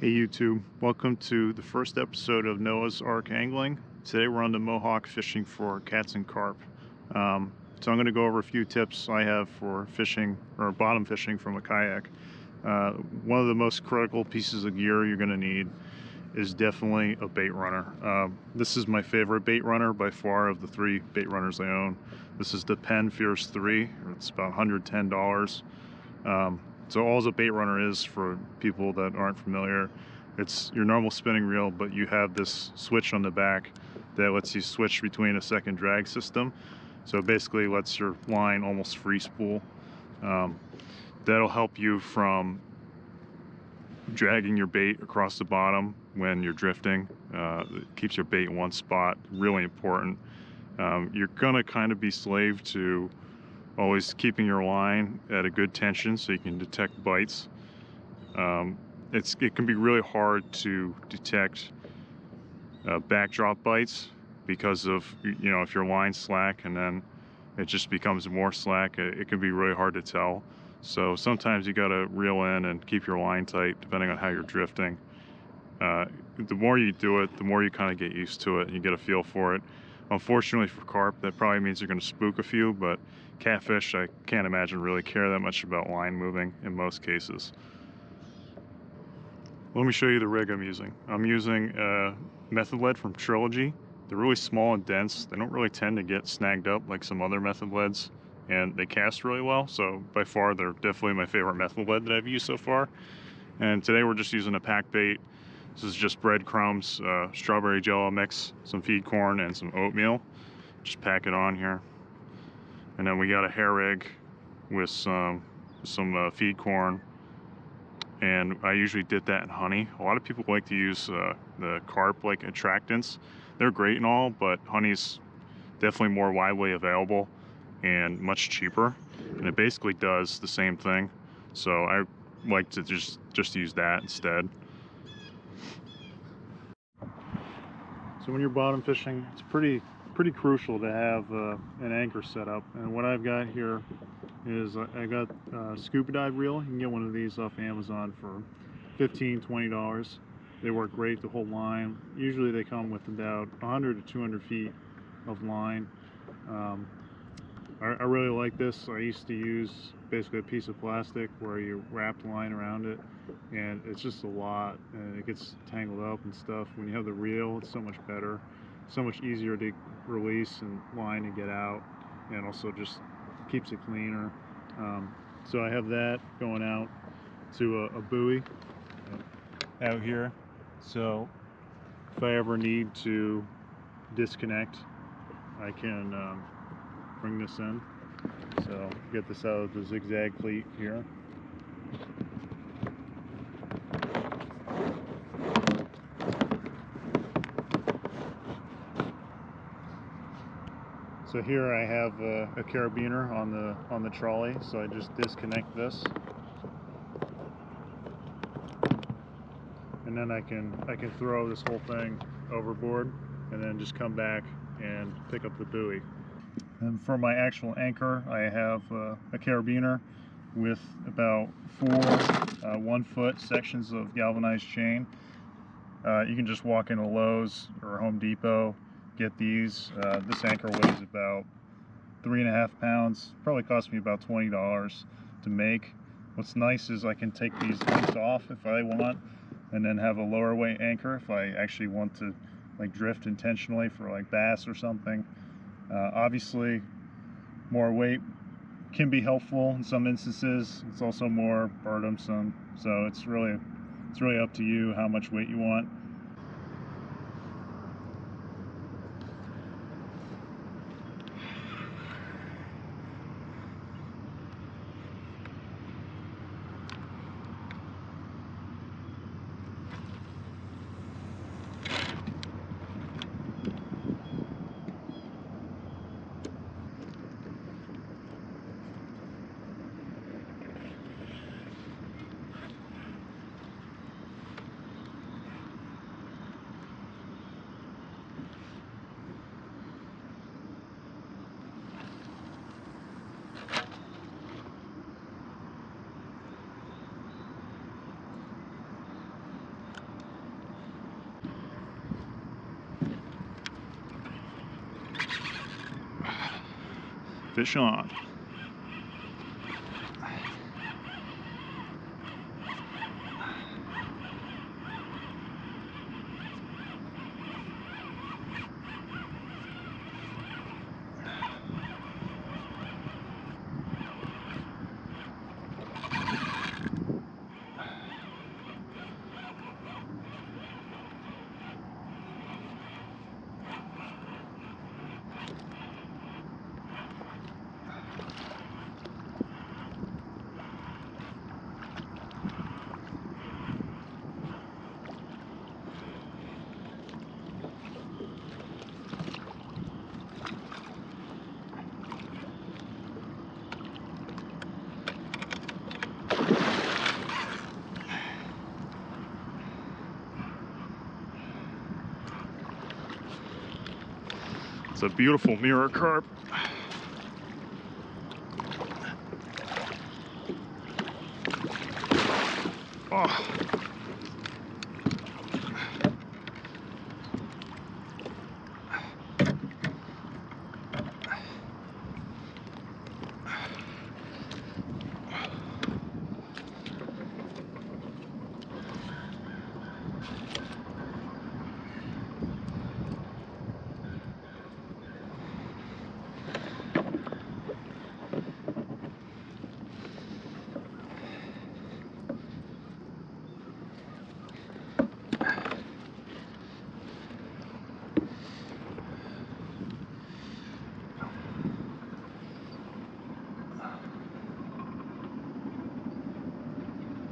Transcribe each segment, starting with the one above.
Hey YouTube, welcome to the first episode of Noah's Ark Angling. Today we're on the Mohawk fishing for cats and carp. So I'm going to go over a few tips I have for fishing or bottom fishing from a kayak. One of the most critical pieces of gear you're going to need is definitely a bait runner. This is my favorite bait runner by far of the three bait runners I own. This is the Penn Fierce 3. It's about $110. So all the bait runner is, for people that aren't familiar, it's your normal spinning reel, but you have this switch on the back that lets you switch between a second drag system. So it basically lets your line almost free spool. That'll help you from dragging your bait across the bottom when you're drifting. It keeps your bait in one spot, really important. You're gonna kind of be slave to always keeping your line at a good tension so you can detect bites. It can be really hard to detect backdrop bites because of, if your line's slack and then it just becomes more slack, it can be really hard to tell. So sometimes you got to reel in and keep your line tight depending on how you're drifting. The more you do it, the more you kind of get used to it and you get a feel for it. Unfortunately for carp, that probably means you're going to spook a few, but catfish, I can't imagine really care that much about line moving in most cases. Let me show you the rig I'm using. I'm using a method lead from Trilogy. They're really small and dense. They don't really tend to get snagged up like some other method leads, and they cast really well. So by far, they're definitely my favorite method lead that I've used so far. And today we're just using a pack bait. This is just breadcrumbs, strawberry jello mix, some feed corn, and some oatmeal. Just pack it on here. And then we got a hair rig with some feed corn. And I usually dip that in honey. A lot of people like to use the carp like attractants. They're great and all, but honey's definitely more widely available and much cheaper. And it basically does the same thing. So I like to just use that instead. So when you're bottom fishing, it's pretty crucial to have an anchor set up. And what I've got here is I got a scuba dive reel. You can get one of these off Amazon for $15–20. They work great to hold line. Usually they come with about 100 to 200 feet of line. I really like this. I used to use basically a piece of plastic where you wrap the line around it, and it's just a lot, and it gets tangled up and stuff. When you have the reel, it's so much better, so much easier to release and line and get out, and also just keeps it cleaner. So I have that going out to a buoy out here. So if I ever need to disconnect, I can bring this in. So get this out of the zigzag cleat here. So here I have a carabiner on the trolley. So I just disconnect this, and then I can throw this whole thing overboard, and then just come back and pick up the buoy. And for my actual anchor, I have a carabiner with about 4 1-foot sections of galvanized chain. You can just walk into Lowe's or Home Depot, get these. This anchor weighs about 3.5 pounds. Probably cost me about $20 to make. What's nice is I can take these links off if I want, and then have a lower weight anchor if I actually want to like drift intentionally for like bass or something. Obviously, more weight can be helpful in some instances. It's also more burdensome, so it's really up to you how much weight you want. Fish on. It's a beautiful mirror carp. Oh.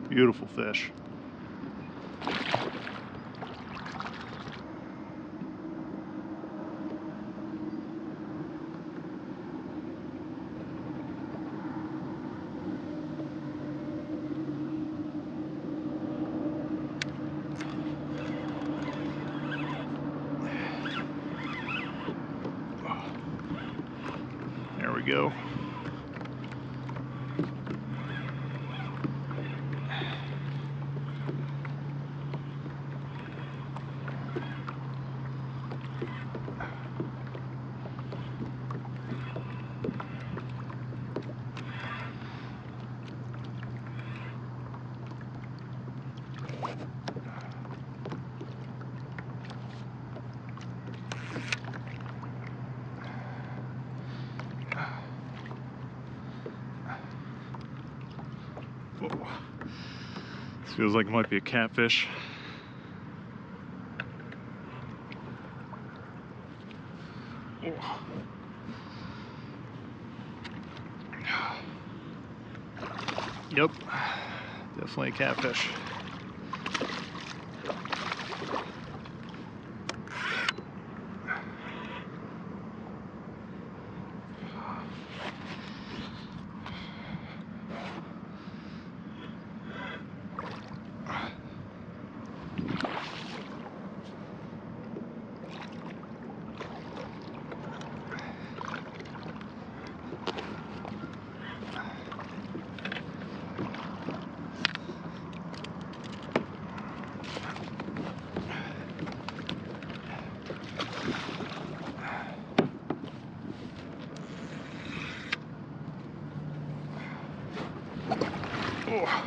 Beautiful fish. There we go. Whoa. This feels like it might be a catfish. Oh. Yep, definitely a catfish. Oh.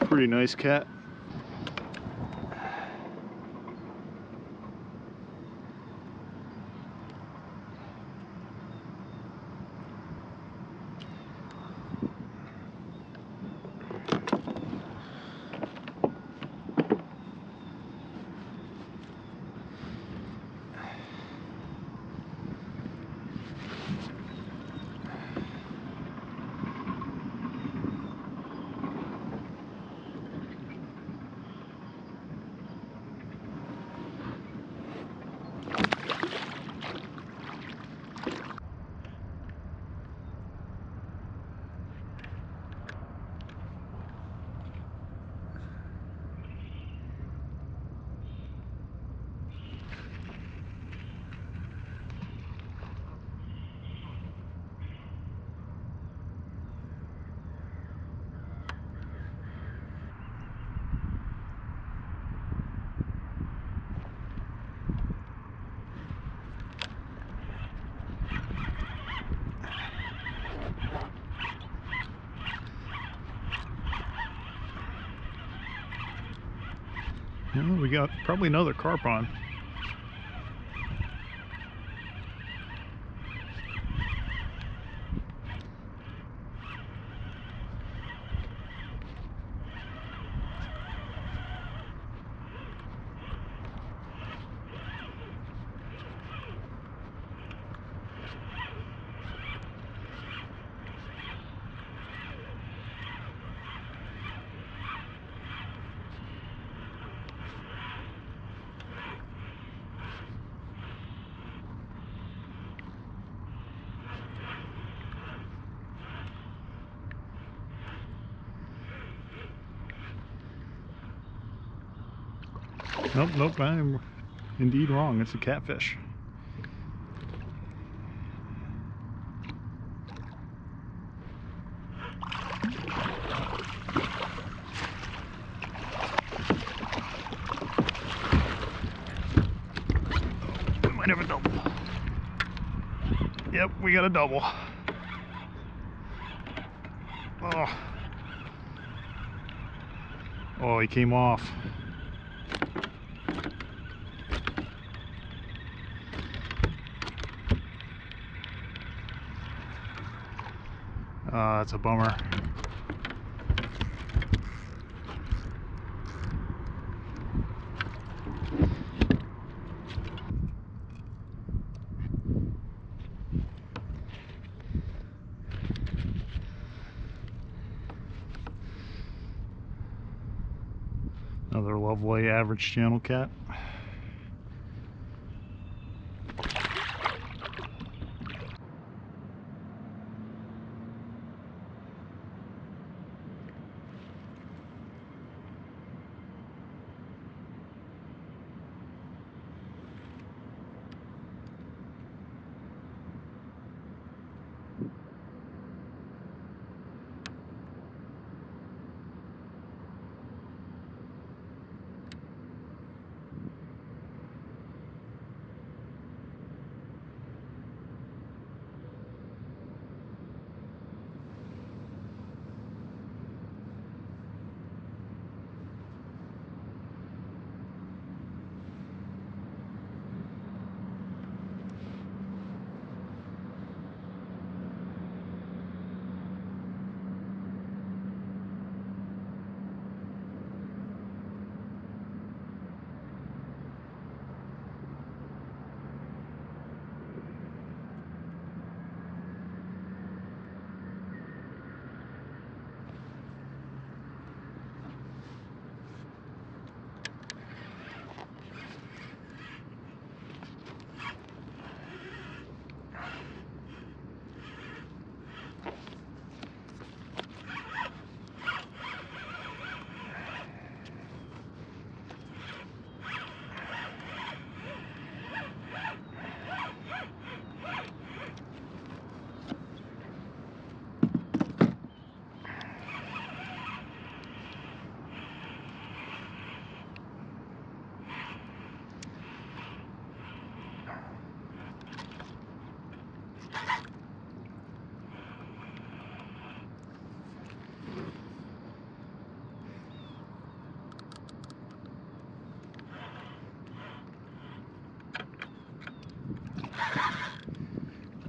Pretty nice cat. Well, we got probably another carp on. Nope, nope, I'm indeed wrong. It's a catfish. We might have a double. Yep, we got a double. Oh, oh, he came off. That's a bummer. Another lovely average channel cat.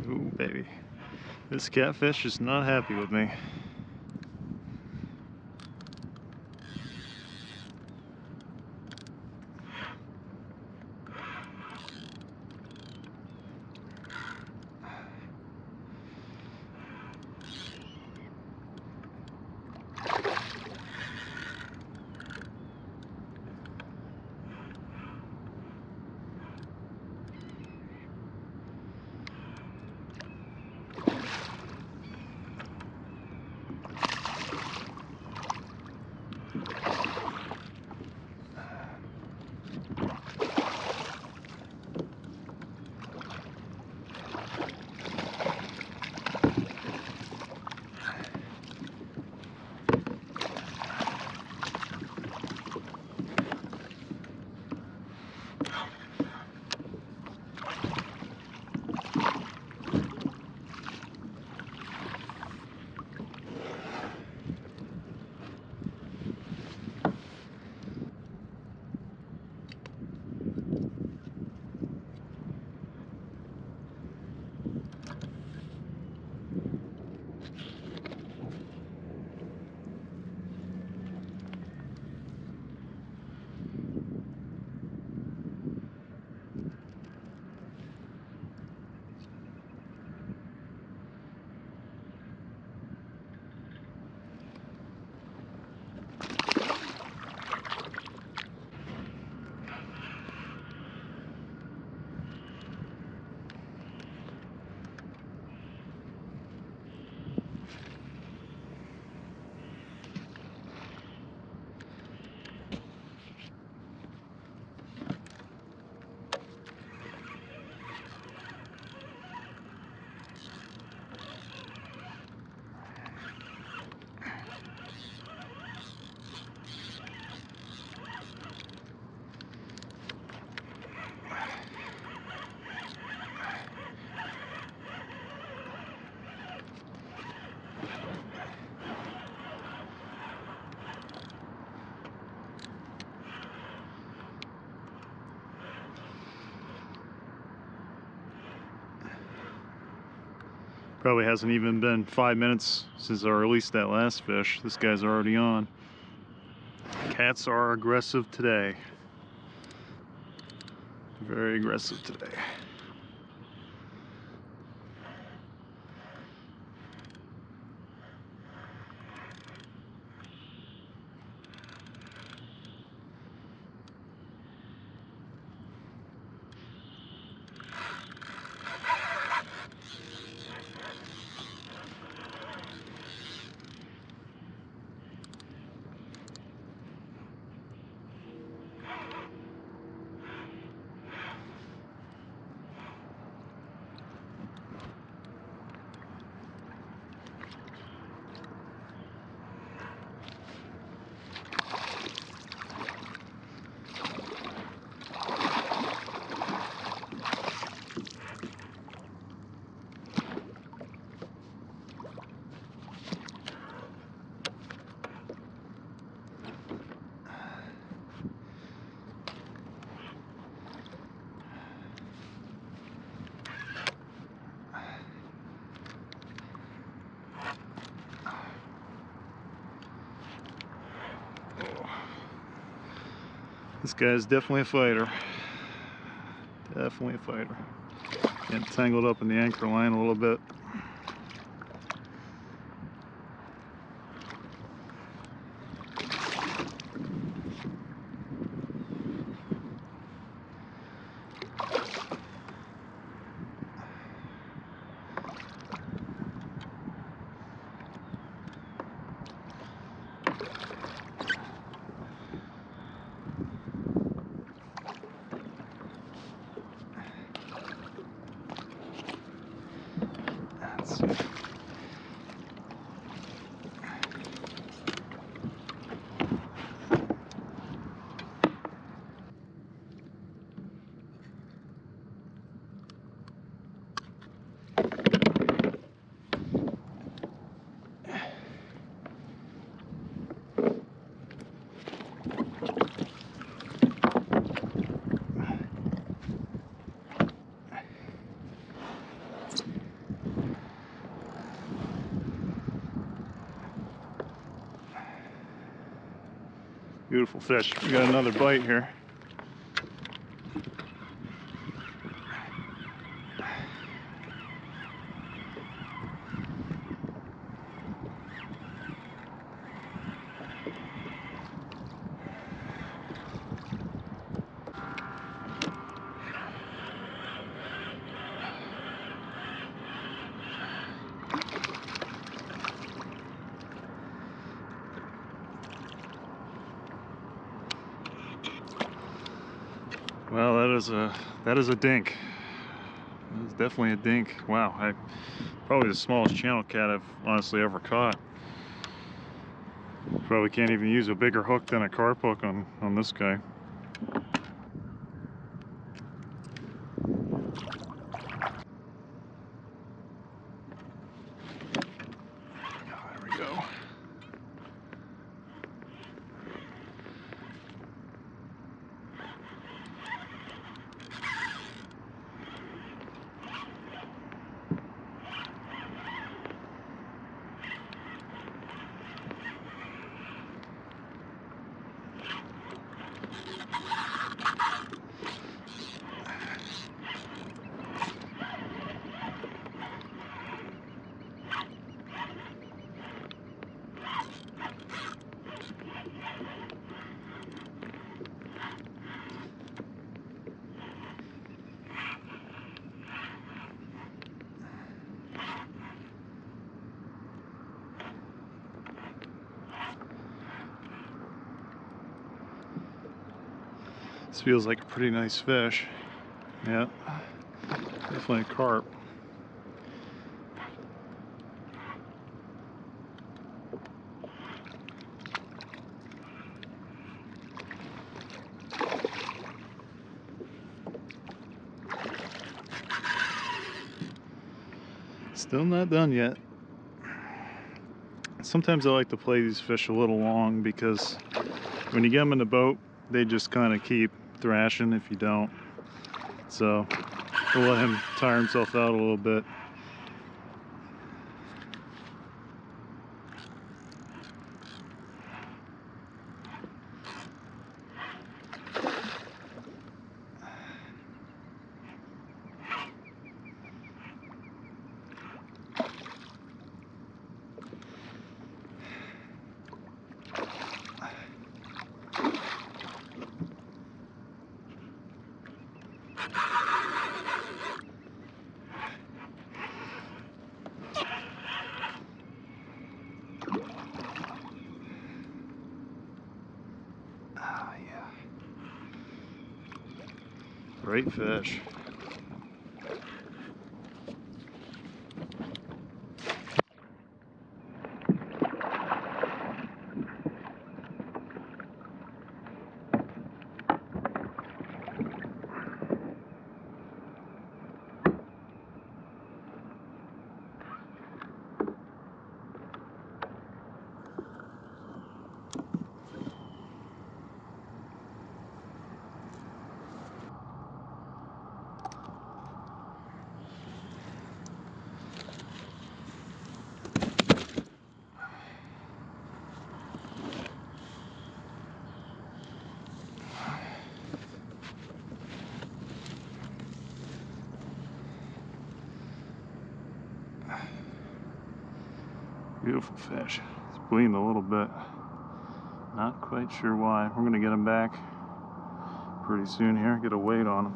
Ooh, baby. This catfish is not happy with me. Probably hasn't even been 5 minutes since I released that last fish. This guy's already on. Cats are aggressive today. Very aggressive today. This guy's definitely a fighter. Definitely a fighter. Getting tangled up in the anchor line a little bit. Beautiful fish. We got another bite here. Well, that is a dink. That is definitely a dink. Wow, probably the smallest channel cat I've honestly ever caught. Probably can't even use a bigger hook than a carp hook on this guy. There we go. This feels like a pretty nice fish. Yeah, definitely a carp. Still not done yet. Sometimes I like to play these fish a little long because when you get them in the boat, they just kind of keep thrashing if you don't. So we'll let him tire himself out a little bit. Great fish. Beautiful fish. It's bleeding a little bit. Not quite sure why. We're gonna get him back pretty soon here. Get a weight on him.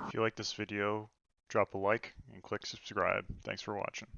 If you like this video, drop a like and click subscribe. Thanks for watching.